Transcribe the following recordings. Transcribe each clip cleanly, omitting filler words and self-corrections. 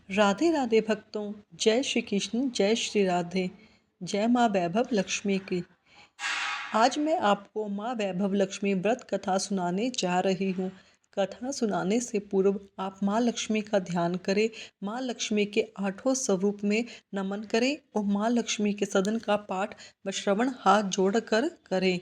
राधे राधे भक्तों, जय श्री कृष्ण, जय श्री राधे। जय माँ वैभव लक्ष्मी की। आज मैं आपको माँ वैभव लक्ष्मी व्रत कथा सुनाने जा रही हूँ। कथा सुनाने से पूर्व आप माँ लक्ष्मी का ध्यान करें, माँ लक्ष्मी के आठों स्वरूप में नमन करें और माँ लक्ष्मी के सदन का पाठ व श्रवण हाथ जोड़कर करें।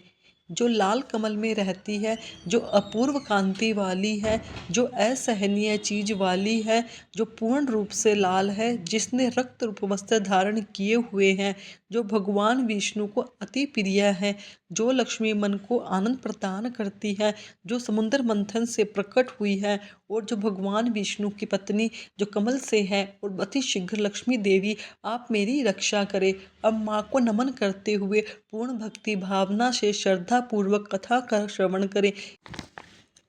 जो लाल कमल में रहती है, जो अपूर्व कांति वाली है, जो असहनीय चीज वाली है, जो पूर्ण रूप से लाल है, जिसने रक्त रूप वस्त्र धारण किए हुए हैं, जो भगवान विष्णु को अति प्रिय है, जो लक्ष्मी मन को आनंद प्रदान करती है, जो समुद्र मंथन से प्रकट हुई है और जो भगवान विष्णु की पत्नी जो कमल से है, और अति शीघ्र लक्ष्मी देवी आप मेरी रक्षा करें। अब माँ को नमन करते हुए पूर्ण भक्ति भावना से श्रद्धा पूर्वक कथा का श्रवण करें।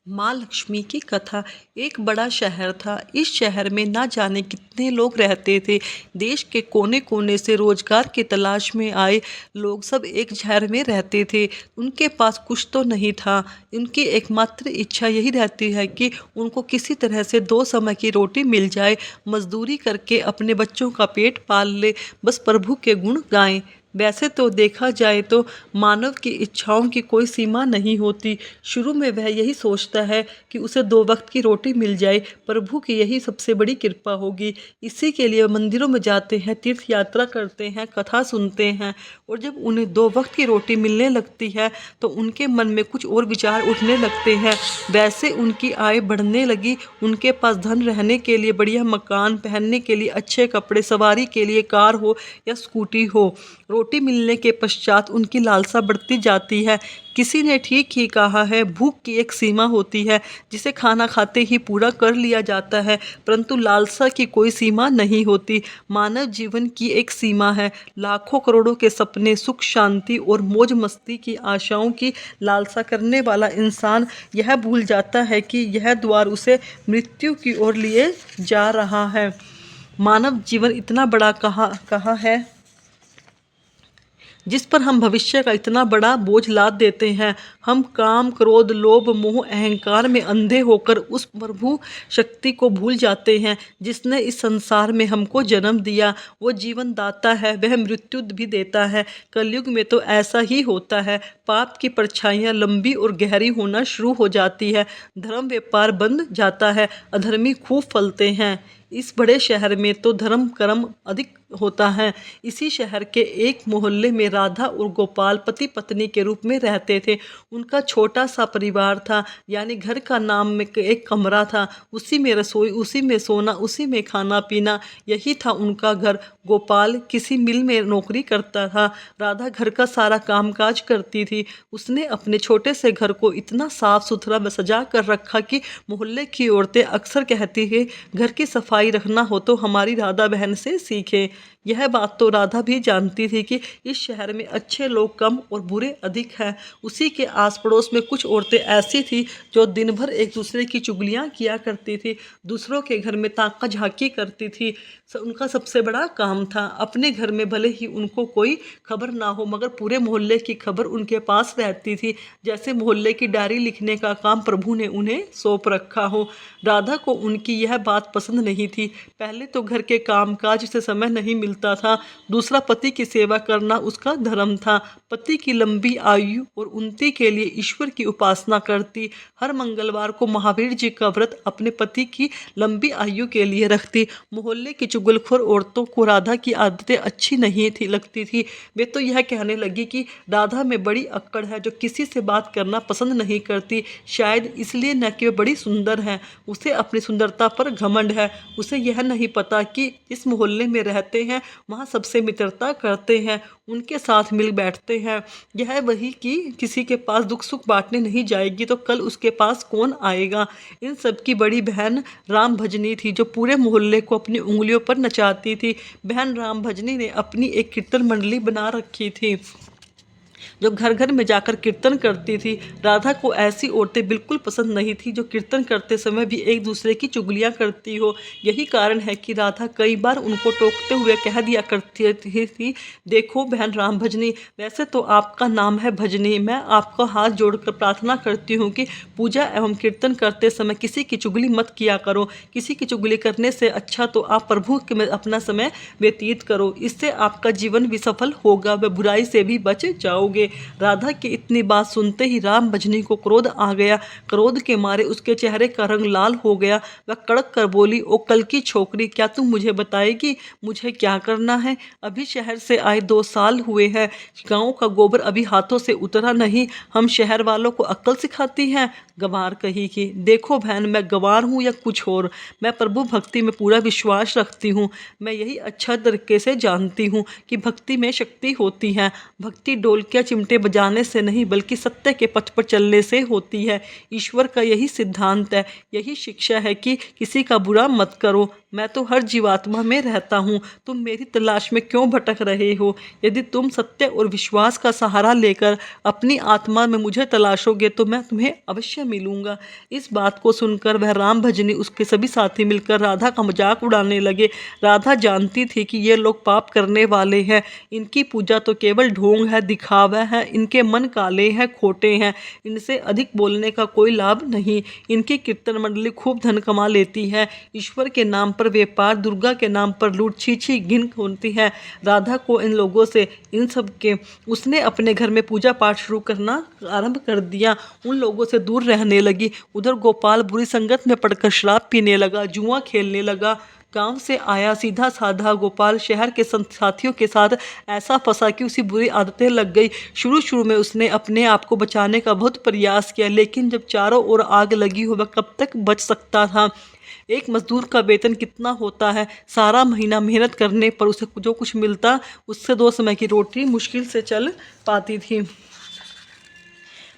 माँ लक्ष्मी की कथा। एक बड़ा शहर था। इस शहर में ना जाने कितने लोग रहते थे। देश के कोने कोने से रोजगार की तलाश में आए लोग सब एक शहर में रहते थे। उनके पास कुछ तो नहीं था। उनकी एकमात्र इच्छा यही रहती है कि उनको किसी तरह से 2 समय की रोटी मिल जाए, मजदूरी करके अपने बच्चों का पेट पाल ले, बस प्रभु के गुण गाएं। वैसे तो देखा जाए तो मानव की इच्छाओं की कोई सीमा नहीं होती। शुरू में वह यही सोचता है कि उसे 2 वक्त की रोटी मिल जाए, प्रभु की यही सबसे बड़ी कृपा होगी। इसी के लिए मंदिरों में जाते हैं, तीर्थ यात्रा करते हैं, कथा सुनते हैं, और जब उन्हें 2 वक्त की रोटी मिलने लगती है तो उनके मन में कुछ और विचार उठने लगते हैं। वैसे उनकी आय बढ़ने लगी। उनके पास धन रहने के लिए बढ़िया मकान, पहनने के लिए अच्छे कपड़े, सवारी के लिए कार हो या स्कूटी हो। रोटी मिलने के पश्चात उनकी लालसा बढ़ती जाती है। किसी ने ठीक ही कहा है, भूख की एक सीमा होती है जिसे खाना खाते ही पूरा कर लिया जाता है, परंतु लालसा की कोई सीमा नहीं होती। मानव जीवन की एक सीमा है। लाखों करोड़ों के सपने, सुख शांति और मौज मस्ती की आशाओं की लालसा करने वाला इंसान यह भूल जाता है कि यह द्वार उसे मृत्यु की ओर लिए जा रहा है। मानव जीवन इतना बड़ा कहा है जिस पर हम भविष्य का इतना बड़ा बोझ लाद देते हैं। हम काम, क्रोध, लोभ, मोह, अहंकार में अंधे होकर उस प्रभु शक्ति को भूल जाते हैं जिसने इस संसार में हमको जन्म दिया। वो जीवन दाता है, वह मृत्यु भी देता है। कलयुग में तो ऐसा ही होता है। पाप की परछाइयाँ लंबी और गहरी होना शुरू हो जाती है। धर्म व्यापार बंद जाता है, अधर्मी खूब फलते हैं। इस बड़े शहर में तो धर्म कर्म अधिक होता है। इसी शहर के एक मोहल्ले में राधा और गोपाल पति पत्नी के रूप में रहते थे। उनका छोटा सा परिवार था, यानी घर का नाम में एक कमरा था। उसी में रसोई, उसी में सोना, उसी में खाना पीना, यही था उनका घर। गोपाल किसी मिल में नौकरी करता था। राधा घर का सारा कामकाज करती थी। उसने अपने छोटे से घर को इतना साफ सुथरा व सजा कर रखा कि मोहल्ले की औरतें अक्सर कहती है, घर की सफाई रखना हो तो हमारी राधा बहन से सीखे। यह बात तो राधा भी जानती थी कि इस शहर में अच्छे लोग कम और बुरे अधिक हैं। उसी के आस पड़ोस में कुछ औरतें ऐसी थी जो दिन भर एक दूसरे की चुगलियां किया करती थी, दूसरों के घर में ताका झांकी करती थी। उनका सबसे बड़ा काम था, अपने घर में भले ही उनको कोई खबर ना हो मगर पूरे मोहल्ले की खबर उनके पास रहती थी, जैसे मोहल्ले की डायरी लिखने का काम प्रभु ने उन्हें सौंप रखा हो। राधा को उनकी यह बात पसंद नहीं थी। पहले तो घर के कामकाज से समय नहीं मिलता था, दूसरा पति की सेवा करना उसका धर्म था। पति की लंबी आयु और उन्नति के लिए ईश्वर की उपासना करती। हर मंगलवार को महावीर जी का व्रत अपने पति की लंबी आयु के लिए रखती। मोहल्ले की चुगलखोर औरतों को राधा की आदतें अच्छी नहीं थी लगती थी। वे तो यह कहने लगी कि राधा में बड़ी अक्कड़ है, जो किसी से बात करना पसंद नहीं करती, शायद इसलिए न कि वे बड़ी सुंदर है, उसे अपनी सुंदरता पर घमंड है। उसे यह नहीं पता कि इस मोहल्ले में रहते हैं, वहाँ सबसे मित्रता करते हैं, उनके साथ मिल बैठते हैं। यह वही कि किसी के पास दुख सुख बांटने नहीं जाएगी तो कल उसके पास कौन आएगा। इन सब की बड़ी बहन राम भजनी थी, जो पूरे मोहल्ले को अपनी उंगलियों पर नचाती थी। बहन राम भजनी ने अपनी एक कीर्तन मंडली बना रखी थी। जो घर घर में जाकर कीर्तन करती थी। राधा को ऐसी औरतें बिल्कुल पसंद नहीं थी जो कीर्तन करते समय भी एक दूसरे की चुगलियाँ करती हो। यही कारण है कि राधा कई बार उनको टोकते हुए कह दिया करती थी, देखो बहन राम भजनी, वैसे तो आपका नाम है भजनी, मैं आपका हाथ जोड़कर प्रार्थना करती हूँ कि पूजा एवं कीर्तन करते समय किसी की चुगली मत किया करो। किसी की चुगली करने से अच्छा तो आप प्रभु के में अपना समय व्यतीत करो, इससे आपका जीवन भी सफल होगा, व बुराई से भी बच जाओगे। राधा की इतनी बात सुनते ही राम भजनी को क्रोध आ गया। क्रोध के मारे उसके चेहरे का रंग लाल हो गया। वह कड़क कर बोली, ओ कल की छोकरी, क्या तुम मुझे बताएगी मुझे क्या करना है? अभी शहर से आए 2 साल हुए हैं, गाँव का गोबर अभी हाथों से उतरा नहीं, हम शहर वालों को अक्ल सिखाती हैं। गंवार कही कि देखो बहन, मैं गंवार हूँ या कुछ और, मैं प्रभु भक्ति में पूरा विश्वास रखती हूँ। मैं यही अच्छा तरीके से जानती हूँ कि भक्ति में शक्ति होती है। भक्ति ढोलकियाँ चिमटे बजाने से नहीं बल्कि सत्य के पथ पर चलने से होती है। ईश्वर का यही सिद्धांत है, यही शिक्षा है कि किसी का बुरा मत करो। मैं तो हर जीवात्मा में रहता हूँ, तुम मेरी तलाश में क्यों भटक रहे हो? यदि तुम सत्य और विश्वास का सहारा लेकर अपनी आत्मा में मुझे तलाशोगे तो मैं तुम्हें अवश्य मिलूंगा। इस बात को सुनकर वह राम भजनी उसके सभी साथी मिलकर राधा का मजाक उड़ाने लगे। राधा जानती थी कि ये लोग पाप करने वाले हैं, इनकी पूजा तो केवल ढोंग है, दिखावा है, इनके मन काले हैं, खोटे हैं, इनसे अधिक बोलने का कोई लाभ नहीं। इनकी कीर्तन मंडली खूब धन कमा लेती है, ईश्वर के नाम पर व्यापार, दुर्गा के नाम पर लूट, छी घिन होती है। राधा को इन लोगों से, इन सब के, उसने अपने घर में पूजा पाठ शुरू करना आरंभ कर दिया। उन लोगों से दूर रहने लगी। उधर गोपाल बुरी संगत में पड़कर शराब पीने लगा, जुआ खेलने लगा। गांव से आया सीधा साधा गोपाल शहर के साथियों के साथ ऐसा फंसा कि उसी बुरी आदतें लग गई। शुरू में उसने अपने आप को बचाने का बहुत प्रयास किया, लेकिन जब चारों ओर आग लगी हो वह कब तक बच सकता था? एक मजदूर का वेतन कितना होता है? सारा महीना मेहनत करने पर उसे जो कुछ मिलता उससे 2 समय की रोटी मुश्किल से चल पाती थी।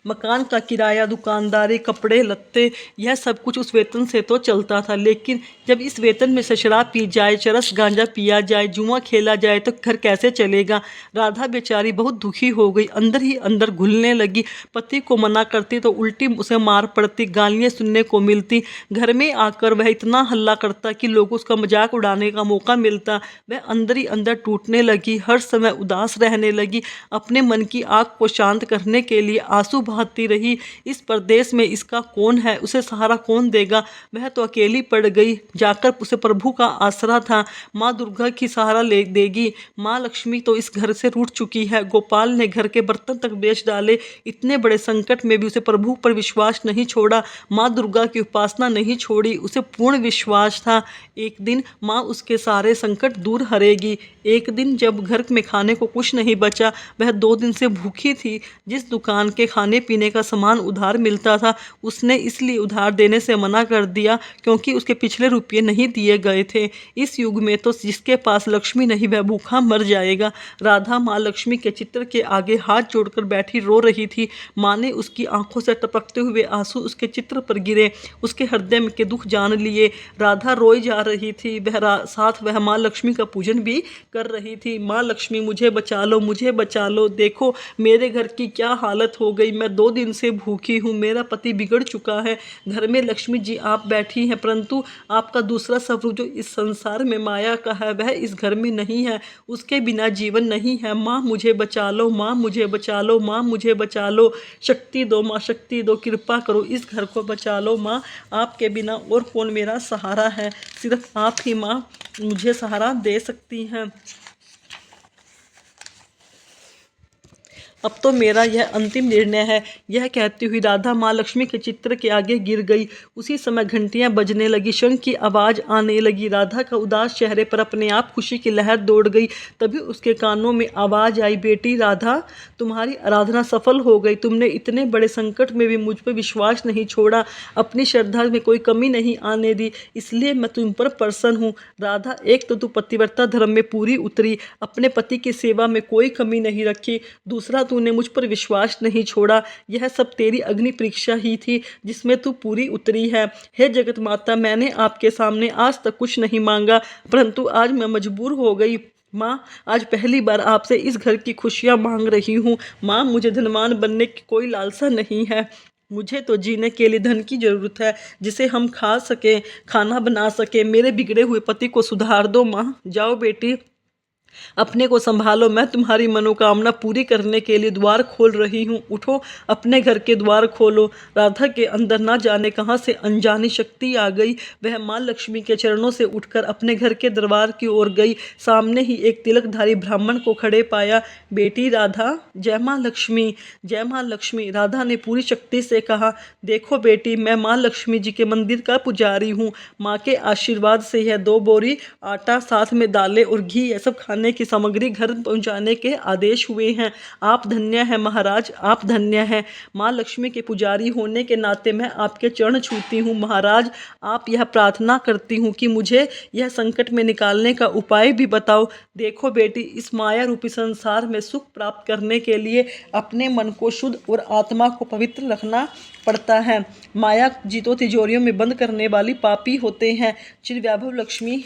मकान का किराया, दुकानदारी, कपड़े लत्ते, यह सब कुछ उस वेतन से तो चलता था, लेकिन जब इस वेतन में से शराब पी जाए, चरस गांजा पिया जाए, जुआ खेला जाए तो घर कैसे चलेगा? राधा बेचारी बहुत दुखी हो गई, अंदर ही अंदर घुलने लगी। पति को मना करती तो उल्टी उसे मार पड़ती, गालियाँ सुनने को मिलती। घर में आकर वह इतना हल्ला करता कि लोग उसका मजाक उड़ाने का मौका मिलता। वह अंदर ही अंदर टूटने लगी, हर समय उदास रहने लगी। अपने मन की आग को शांत करने के लिए आंसू बहाती रही। इस परदेश में इसका कौन है, उसे सहारा कौन देगा? वह तो अकेली पड़ गई। जाकर उसे प्रभु का आसरा था, माँ दुर्गा की सहारा ले देगी। माँ लक्ष्मी तो इस घर से रूठ चुकी है। गोपाल ने घर के बर्तन तक बेच डाले। इतने बड़े संकट में भी उसे प्रभु पर विश्वास नहीं छोड़ा, माँ दुर्गा की उपासना नहीं छोड़ी। उसे पूर्ण विश्वास था एक दिन माँ उसके सारे संकट दूर हरेगी। एक दिन जब घर में खाने को कुछ नहीं बचा, वह 2 दिन से भूखी थी। जिस दुकान के खाने पीने का सामान उधार मिलता था, उसने इसलिए उधार देने से मना कर दिया क्योंकि उसके पिछले रुपये नहीं दिए गए थे। इस युग में तो जिसके पास लक्ष्मी नहीं वह भूखा मर जाएगा। राधा माँ लक्ष्मी के चित्र के आगे हाथ जोड़कर बैठी रो रही थी। माँ ने उसकी आंखों से टपकते हुए आंसू उसके चित्र पर गिरे, उसके हृदय के दुख जान लिए। राधा रोई जा रही थी, साथ वह माँ लक्ष्मी का पूजन भी कर रही थी। माँ लक्ष्मी मुझे बचा लो, मुझे बचा लो, देखो मेरे घर की क्या हालत हो गई, मैं 2 दिन से भूखी हूँ, मेरा पति बिगड़ चुका है। घर में लक्ष्मी जी आप बैठी हैं, परंतु आपका दूसरा स्वरूप जो इस संसार में माया का है वह इस घर में नहीं है, उसके बिना जीवन नहीं है। माँ मुझे बचा लो, माँ मुझे बचा लो, माँ मुझे बचा लो, शक्ति दो माँ, शक्ति दो, कृपा करो, इस घर को बचा लो माँ, आपके बिना और कौन मेरा सहारा है, सिर्फ आप ही माँ मुझे सहारा दे सकती हैं। अब तो मेरा यह अंतिम निर्णय है। यह कहती हुई राधा माँ लक्ष्मी के चित्र के आगे गिर गई। उसी समय घंटियां बजने लगी, शंख की आवाज़ आने लगी। राधा का उदास चेहरे पर अपने आप खुशी की लहर दौड़ गई। तभी उसके कानों में आवाज़ आई, बेटी राधा, तुम्हारी आराधना सफल हो गई। तुमने इतने बड़े संकट में भी मुझ पर विश्वास नहीं छोड़ा, अपनी श्रद्धा में कोई कमी नहीं आने दी, इसलिए मैं तुम पर प्रसन्न हूँ। राधा, एक तो तू पतिव्रता धर्म में पूरी उतरी, अपने पति की सेवा में कोई कमी नहीं रखी, दूसरा तूने मुझ पर विश्वास नहीं छोड़ा। यह सब तेरी अग्नि परीक्षा ही थी जिसमें तू पूरी उतरी है। हे जगत माता, मैंने आपके सामने आज तक कुछ नहीं मांगा, परंतु आज मैं मजबूर हो गई माँ, आज पहली बार आपसे इस घर की खुशियाँ मांग रही हूँ। माँ, मुझे धनवान बनने की कोई लालसा नहीं है। मुझे तो जीने के लिए धन की ज़रूरत है, जिसे हम खा सकें, खाना बना सकें। मेरे बिगड़े हुए पति को सुधार दो माँ। जाओ बेटी, अपने को संभालो। मैं तुम्हारी मनोकामना पूरी करने के लिए द्वार खोल रही हूँ। उठो, अपने घर के द्वार खोलो। राधा के अंदर ना जाने कहाँ से अनजानी शक्ति आ गई। वह माँ लक्ष्मी के चरणों से उठकर अपने घर के दरबार की ओर गई। सामने ही एक तिलकधारी ब्राह्मण को खड़े पाया। बेटी राधा, जय माँ लक्ष्मी, जय माँ लक्ष्मी। राधा ने पूरी शक्ति से कहा, देखो बेटी, मैं माँ लक्ष्मी जी के मंदिर का पुजारी हूँ। माँ के आशीर्वाद से यह 2 बोरी आटा, साथ में दालें और घी, यह सब खाने की सामग्री घर पहुंचाने के आदेश हुए हैं। आप धन्य हैं महाराज, आप धन्य हैं। माँ लक्ष्मी के पुजारी होने के नाते मैं आपके चरण छूती हूँ महाराज। आप यह प्रार्थना करती हूँ कि मुझे यह संकट में निकालने का उपाय भी बताओ। देखो बेटी, इस माया रूपी संसार में सुख प्राप्त करने के लिए अपने मन को शुद्ध और आत्मा को पवित्र रखना पड़ता है। माया जी तो तिजोरियों में बंद करने वाली पापी होते हैं। श्री वैभव लक्ष्मी,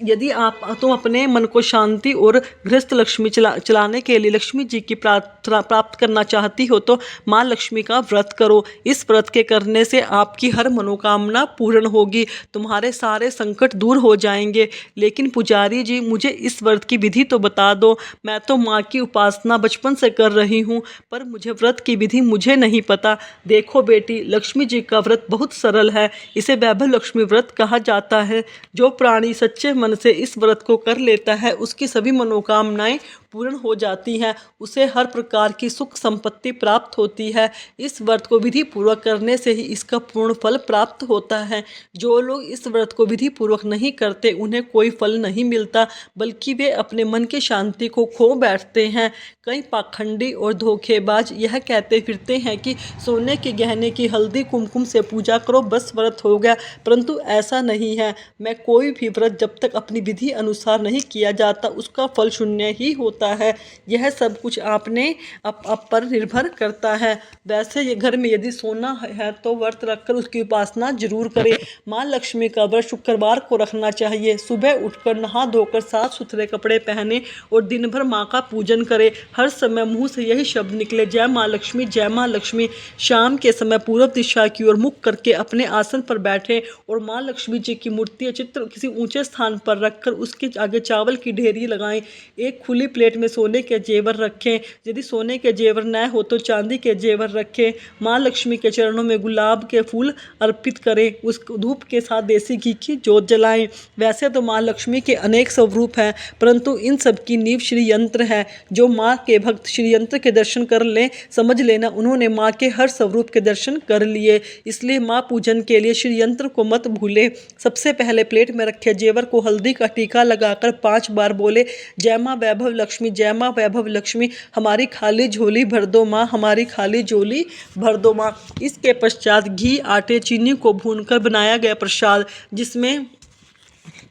यदि आप तुम अपने मन को शांति और गृहस्थ लक्ष्मी चलाने के लिए लक्ष्मी जी की प्रार्थना प्राप्त करना चाहती हो तो माँ लक्ष्मी का व्रत करो। इस व्रत के करने से आपकी हर मनोकामना पूर्ण होगी, तुम्हारे सारे संकट दूर हो जाएंगे। लेकिन पुजारी जी, मुझे इस व्रत की विधि तो बता दो। मैं तो माँ की उपासना बचपन से कर रही हूँ, पर मुझे व्रत की विधि मुझे नहीं पता। देखो बेटी, लक्ष्मी जी का व्रत बहुत सरल है। इसे वैभव लक्ष्मी व्रत कहा जाता है। जो प्राणी सच्चे मन से इस व्रत को कर लेता है, उसकी सभी मनोकामनाएं पूर्ण हो जाती हैं। उसे हर प्रकार की सुख संपत्ति प्राप्त होती है। इस व्रत को विधि पूर्वक करने से ही इसका पूर्ण फल प्राप्त होता है। जो लोग इस व्रत को विधि पूर्वक नहीं करते, उन्हें कोई फल नहीं मिलता, बल्कि वे अपने मन की शांति को खो बैठते हैं। कई पाखंडी और धोखेबाज यह कहते फिरते हैं कि सोने के गहने की हल्दी कुमकुम से पूजा करो, बस व्रत हो गया, परंतु ऐसा नहीं है। मैं कोई भी व्रत जब तक अपनी विधि अनुसार नहीं किया जाता, उसका फल शून्य ही होता है। यह सब कुछ आपने आप पर निर्भर करता है। वैसे ये घर में यदि सोना है तो व्रत रखकर उसकी उपासना जरूर करें। माँ लक्ष्मी का व्रत शुक्रवार को रखना चाहिए। सुबह उठकर नहा धोकर साफ सुथरे कपड़े पहने और दिन भर माँ का पूजन करें। हर समय मुंह से यही शब्द निकले, जय माँ लक्ष्मी, जय माँ लक्ष्मी। शाम के समय पूर्व दिशा की ओर मुख करके अपने आसन पर बैठे और माँ लक्ष्मी जी की मूर्ति या चित्र किसी ऊंचे स्थान पर रखकर उसके आगे चावल की ढेरी लगाएं। एक खुली प्लेट में सोने के जेवर रखें। यदि सोने के जेवर न हो तो चांदी के जेवर रखें। माँ लक्ष्मी के चरणों में गुलाब के फूल अर्पित करें। उस धूप के साथ देसी घी की जोत जलाएं। वैसे तो माँ लक्ष्मी के अनेक स्वरूप हैं, परंतु इन सब की नींव श्री यंत्र है। जो माँ के भक्त श्री यंत्र के दर्शन कर लें, समझ लेना उन्होंने माँ के हर स्वरूप के दर्शन कर लिए। इसलिए माँ पूजन के लिए श्री यंत्र को मत भूले। सबसे पहले प्लेट में रखे जेवर को हल्दी का टीका लगाकर 5 बार बोले, जय माँ वैभव लक्ष्मी, जय माँ वैभव लक्ष्मी, हमारी खाली झोली भर दो माँ, हमारी खाली झोली भर दो माँ। इसके पश्चात घी, आटे, चीनी को भूनकर बनाया गया प्रसाद, जिसमें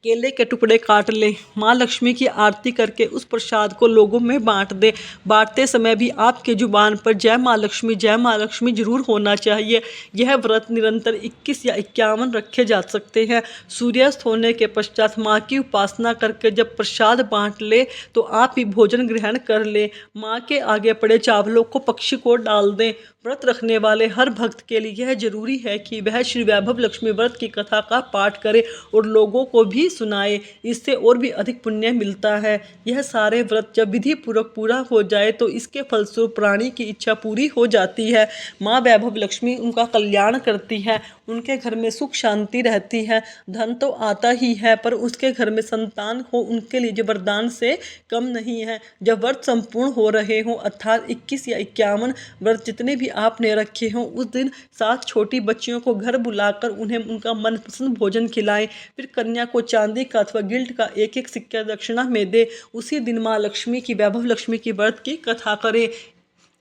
केले के टुकड़े काट लें, माँ लक्ष्मी की आरती करके उस प्रसाद को लोगों में बांट दें। बांटते समय भी आपके जुबान पर जय माँ लक्ष्मी जरूर होना चाहिए। यह व्रत निरंतर 21 या 51 रखे जा सकते हैं। सूर्यास्त होने के पश्चात माँ की उपासना करके जब प्रसाद बांट ले तो आप ही भोजन ग्रहण कर ले। माँ के आगे पड़े चावलों को पक्षी को डाल दें। व्रत रखने वाले हर भक्त के लिए यह जरूरी है कि वह श्री वैभव लक्ष्मी व्रत की कथा का पाठ करे और लोगों को भी सुनाए। इससे और भी अधिक पुण्य मिलता है। यह सारे व्रत जब विधि पूर्वक पूरा हो जाए तो इसके फलस्वरूप प्राणी की इच्छा पूरी हो जाती है। माँ वैभव लक्ष्मी उनका कल्याण करती है। उनके घर में सुख शांति रहती है। धन तो आता ही है, पर उसके घर में संतान हो उनके लिए वरदान से कम नहीं है। जब व्रत संपूर्ण हो रहे हों, अर्थात 21 या 51 व्रत जितने भी आपने रखे हों, उस दिन 7 छोटी बच्चियों को घर बुलाकर उन्हें उनका मनपसंद भोजन खिलाएं। फिर कन्या को चांदी का अथवा गिल्ड का 1-1 सिक्का दक्षिणा में दे। उसी दिन माँ लक्ष्मी की, वैभव लक्ष्मी की व्रत की कथा करें।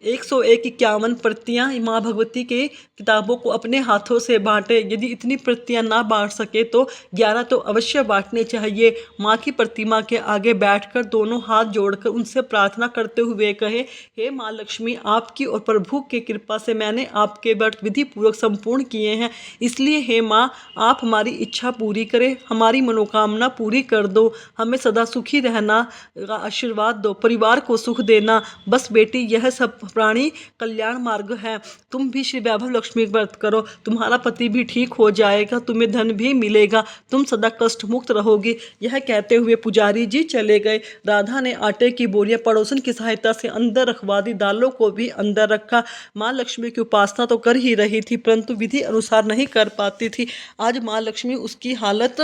151 प्रतियाँ माँ भगवती के किताबों को अपने हाथों से बांटे। यदि इतनी प्रतियाँ ना बांट सके तो 11 तो अवश्य बांटने चाहिए। माँ की प्रतिमा के आगे बैठकर दोनों हाथ जोड़कर उनसे प्रार्थना करते हुए कहे, हे माँ लक्ष्मी, आपकी और प्रभु की कृपा से मैंने आपके व्रत विधि पूर्वक संपूर्ण किए हैं, इसलिए हे माँ आप हमारी इच्छा पूरी करें, हमारी मनोकामना पूरी कर दो, हमें सदा सुखी रहना का आशीर्वाद दो, परिवार को सुख देना। बस बेटी, यह सब प्राणी कल्याण मार्ग है। तुम भी श्री वैभव लक्ष्मी व्रत करो, तुम्हारा पति भी ठीक हो जाएगा, तुम्हें धन भी मिलेगा, तुम सदा कष्ट मुक्त रहोगी। यह कहते हुए पुजारी जी चले गए। राधा ने आटे की बोरियां पड़ोसन की सहायता से अंदर रखवा दी, दालों को भी अंदर रखा। माँ लक्ष्मी की उपासना तो कर ही रही थी, परंतु विधि अनुसार नहीं कर पाती थी। आज माँ लक्ष्मी उसकी हालत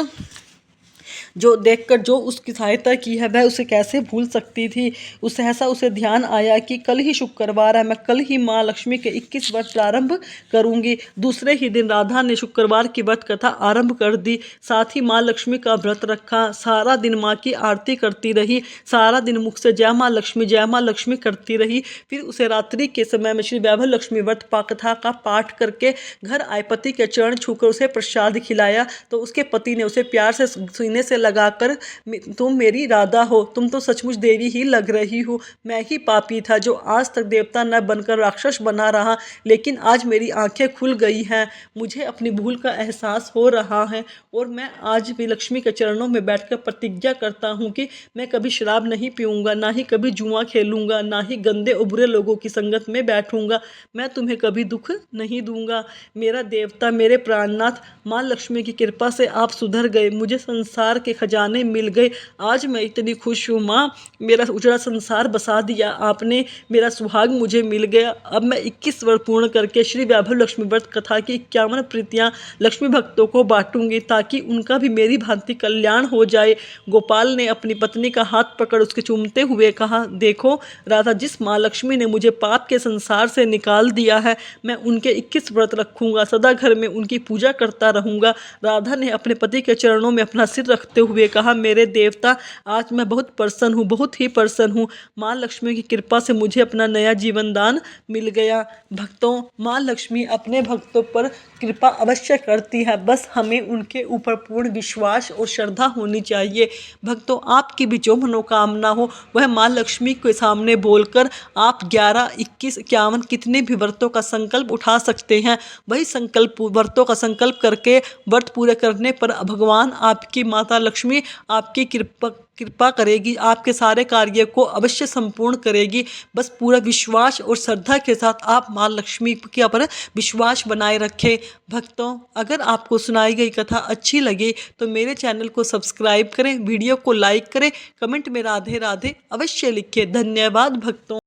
जो देखकर जो उसकी सहायता की है वह उसे कैसे भूल सकती थी। उसे ध्यान आया कि कल ही शुक्रवार है, मैं कल ही माँ लक्ष्मी के 21 व्रत प्रारंभ करूंगी। दूसरे ही दिन राधा ने शुक्रवार की व्रत कथा आरंभ कर दी, साथ ही माँ लक्ष्मी का व्रत रखा। सारा दिन माँ की आरती करती रही, सारा दिन मुख से जय माँ लक्ष्मी करती रही। फिर उसे रात्रि के समय में श्री वैभव लक्ष्मी व्रत कथा का पाठ करके घर आए, पति के चरण छूकर उसे प्रसाद खिलाया तो उसके पति ने उसे प्यार से सीने से लगाकर, तुम मेरी राधा हो, तुम तो सचमुच देवी ही लग रही हो। मैं ही पापी था जो आज तक देवता न बनकर राक्षस बना रहा, लेकिन आज मेरी आंखें खुल गई हैं, मुझे अपनी भूल का एहसास हो रहा है और मैं आज भी लक्ष्मी के चरणों में बैठकर प्रतिज्ञा करता हूँ कि मैं कभी शराब नहीं पीऊँगा, ना ही कभी जुआ खेलूँगा, ना ही गंदे और बुरे लोगों की संगत में बैठूँगा। मैं तुम्हें कभी दुख नहीं दूँगा। मेरा देवता, मेरे प्राणनाथ, माँ लक्ष्मी की कृपा से आप सुधर गए, मुझे संसार के खजाने मिल गए। आज मैं इतनी खुश हूँ माँ, मेरा उजड़ा संसार बसा दिया आपने, मेरा सुहाग मुझे मिल गया। अब मैं 21 व्रत पूर्ण करके श्री वैभव लक्ष्मी व्रत कथा की 51 प्रीतियाँ लक्ष्मी भक्तों को बांटूंगी, ताकि उनका भी मेरी भांति कल्याण हो जाए। गोपाल ने अपनी पत्नी का हाथ पकड़ उसके चूमते हुए कहा, देखो राधा, जिस माँ लक्ष्मी ने मुझे पाप के संसार से निकाल दिया है, मैं उनके 21 व्रत रखूंगा, सदा घर में उनकी पूजा करता रहूंगा। राधा ने अपने पति के चरणों में अपना सिर रखते हुए कहा, मेरे देवता, आज मैं बहुत प्रसन्न हूँ, बहुत ही प्रसन्न हूँ। माँ लक्ष्मी की कृपा से मुझे अपना नया जीवन दान मिल गया। भक्तों, माँ लक्ष्मी अपने भक्तों पर कृपा अवश्य करती है, बस हमें उनके ऊपर पूर्ण विश्वास और श्रद्धा होनी चाहिए। भक्तों, आपकी भी जो मनोकामना हो वह माँ लक्ष्मी के सामने बोलकर आप 11, 21, 51 कितने भी व्रतों का संकल्प उठा सकते हैं। वही संकल्प व्रतों का संकल्प करके व्रत पूरे करने पर भगवान आपकी माता लक्ष्मी आपकी कृपा करेगी, आपके सारे कार्य को अवश्य संपूर्ण करेगी। बस पूरा विश्वास और श्रद्धा के साथ आप माँ लक्ष्मी के ऊपर विश्वास बनाए रखें। भक्तों, अगर आपको सुनाई गई कथा अच्छी लगे तो मेरे चैनल को सब्सक्राइब करें, वीडियो को लाइक करें, कमेंट में राधे राधे अवश्य लिखें। धन्यवाद भक्तों।